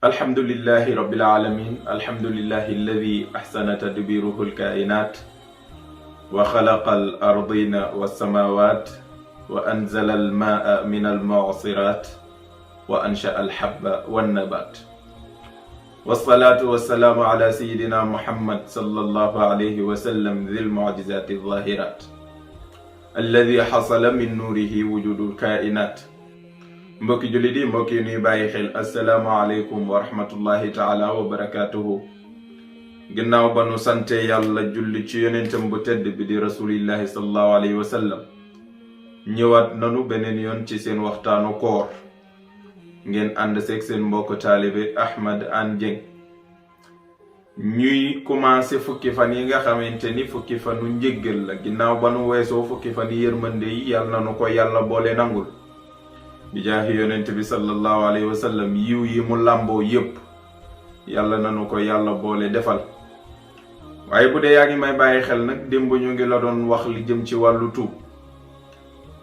الحمد لله رب العالمين. الحمد لله الذي أحسن تدبيره الكائنات وخلق الأرضين والسماوات وأنزل الماء من المعصرات وأنشأ الحب والنبات، والصلاة والسلام على سيدنا محمد صلى الله عليه وسلم ذي المعجزات الظاهرات الذي حصل من نوره وجود الكائنات. mbokki jullit yi mbokk yi nuy bàyyi xel asalaamaaleykum wa rahmatullahi taala wa barakatuhu. ginnaaw ba nu sante yàlla julli ci yonentam bu tedd bi di rasulillahi sallallahu alayhi wa sallam, ñëwaat nanu beneen yoon ci seen waxtaanu koor. ngeen ànd seeg seen mbokk taalibe Ahmad Hann Dieng. ñuy commencé fukki fan yi nga xamante ni fukki fanu njéggal la, ginnaaw ba nu weesoo fukki fan yi yërmande yi yàlla nanu ko yàlla boole nangul bi jaahi yonent bi sallallahu alayhi wa sallam. yiw yi mu làmboo yépp yàlla nanu ko yàlla boole defal. waaye bu dee yaa ngi may bàyyi xel nag, démb ñu ngi la doon wax li jëm ci wàllu tuub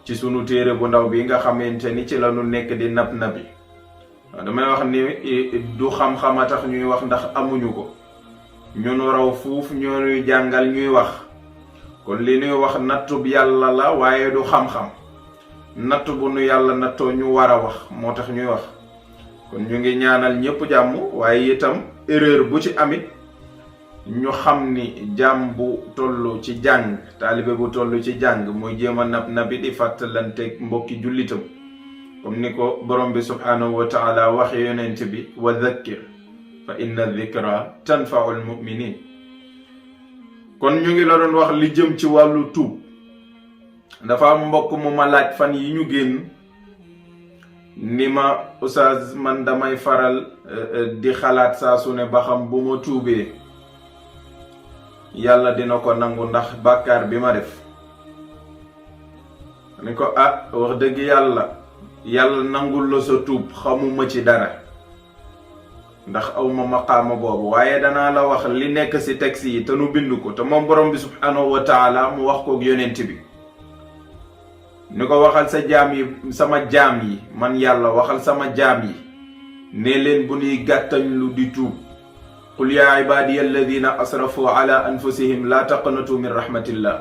ci sunu téere bu ndaw bi nga xamante ni ci la nu nekk di nab nabi. damay wax ni du xam-xam a tax ñuy wax ndax amuñu ko, ñunu raw fuuf ñooñuy jàngal ñuy wax. kon li ñuy wax nattub yàlla la waaye du xam-xam. natt bu nu yàlla nattoo ñu war a wax moo tax ñuy wax. kon ñu ngi ñaanal ñépp jàmm, waaye itam erreur bu ci amit ñu xam ni jàmm bu toll ci jàng, taalibe bu toll ci jàng muy jéem a nab nabi di fàttalanteeg mbokki jullitam, comme ni ko borom bi subhaanahu wa taala waxe yonent bi, wa dhakkir fa inna dhikra tanfau al muminin. kon ñu ngi la doon wax li jëm ci wàllu tuub. dafa am mbokk mu ma laaj fan yi ñu génn ni ma, oustaz man damay faral di xalaat saa su ne ba xam bu ma tuubee yàlla dina ko nangu ndax bàkkaar bi ma def. ni ko wax dëgg yàlla nangul la sa tuub xamuma ci dara ndax awma maqaama boobu, waaye danaa la wax li nekk ci texte yi te nu bind ko, te moom borom bi subhanahu wa taala mu wax kook yonent bi ni ko waxal sa jaam yi, sama jaam yi man yàlla waxal sama jaam yi ne leen bu ñuy gàttañ lu di tuub. qul yaa ibaadiya alladina asrafu ala anfusihim la taqnatu min rahmatillah.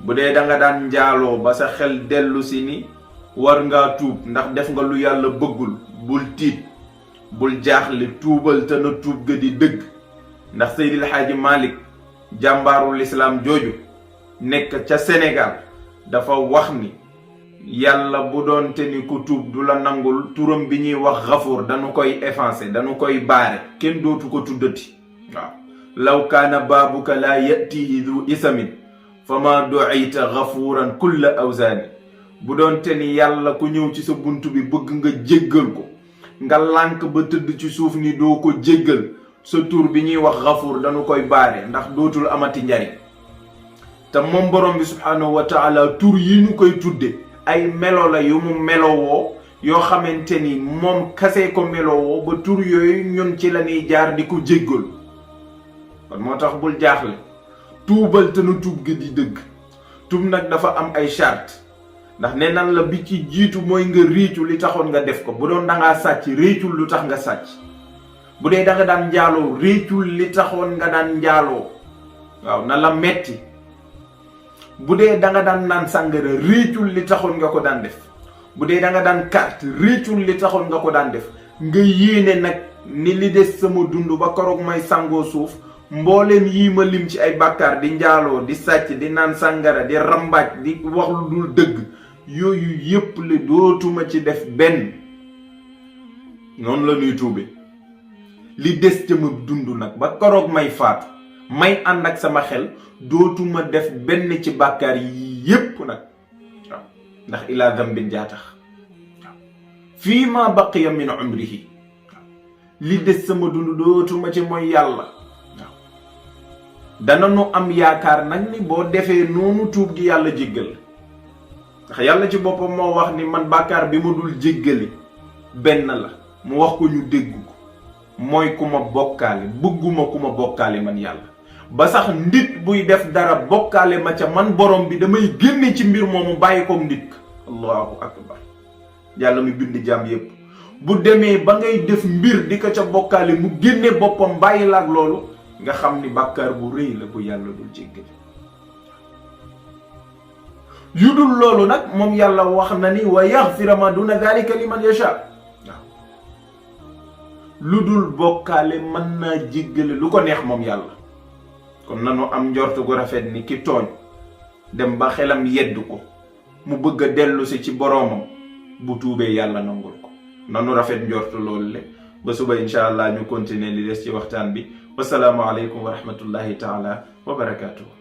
bu dee da nga daan njaaloo ba sa xel dellu si ni war ngaa tuub ndax def nga lu yàlla bëggul, bul tiit bul jaaxle, tuubal te na tuub ga di dëgg. ndax Seydil Haaji Malick jàmbaarul islaam jooju nekk ca Sénégal dafa wax ni yàlla bu doon te ni ku tuub du la nangul, turam bi ñuy wax Gafuur dañu koy effacer, dañu koy baare, kenn dootu ko tuddati. waaw law kaana baabuka laa yatihi du isamin fa ma du'ita gafuuran kulla awzaani. bu doon te ni yàlla ku ñëw ci sa bunt bi bëgg nga jéggal ko, nga lànk ba tëdd ci suuf ni doo ko jéggal, sa tur bi ñuy wax Gafuur dañu koy baare ndax dootul amati njariñ. te moom borom bi subhaanahu wa taala tur yi ñu koy tudde ay melo la yu mu melowoo yoo xamante ni moom kase ko melowoo, ba tur yooyu ñun ci la ñuy jaar di ko jéggal. kon moo tax bul jaaxle, tuubal te nu tuub gi di dëgg. tuub nag dafa am ay charte, ndax ne nan la bi ci jiitu mooy nga réccu li taxoon nga def ko. bu doon dangaa sàcc, réccul lu tax nga sàcc. bu dee da nga daan njaaloo, réccul li taxoon nga daan njaaloo. waaw na la metti. bu dee da nga daan naan sàngara, réccul li taxoon nga ko daan def. bu dee da nga daan carte, réccul li taxoon nga ko daan def. nga yéene nag ni li des sama dund ba koroog may sangoo suuf, mbooleem yii ma lim ci ay bàkkaar, di njaaloo, di sàcc, di naan sàngara, di rambaaj, di wax lu dul dëgg, yooyu yépp le dootuma ci def benn. noonu la ñuy tuube. li des ca ma dund nag ba koroog may faatu, may ànd ak sama xel, dootuma def benn ci bàkkaar yi yépp nag. waaw ndax ilaa dambin jaa tax. waaw fii ma baqiya min umrihi. li des sama dund dootuma ci mooy yàlla. waaw dana nu am yaakaar nag ni boo defee noonu tuub gi yàlla jéggal. ndax yàlla ci boppam moo wax ni man bàkkaar bi ma dul jéggale benn la, mu wax ko ñu dégg ko, mooy ku ma bokkaale. bëgguma ku ma bokkaale man yàlla. ba sax nit buy def dara bokkaale ma ca, man borom bi damay génne ci mbir moomu bàyyi ko nit. allahu akbar. yàlla mi bind jaam yépp bu demee ba ngay def mbir di ko ca bokkaale mu génne boppam bàyyi la ak loolu nga xam ni bàkkaar bu rëy la bu yàlla dul jéggale. yu dul loolu nag moom yàlla wax na ni wa yaxfira ma duna dalika liman yasha. waaw lu dul bokkaale mën naa jéggale lu ko neex moom yàlla. kon nanu am njortu gu rafet ni ki tooñ dem ba xelam yedd ko mu bëgg a dellu si ci boroomam bu tuubee yàlla nangul ko. nanu rafet njortu loolu le ba suba incha allah ñu continuer li des ci waxtaan bi. wasalaamu aleykum wa rahmatullahi taala wa barakaatuhu.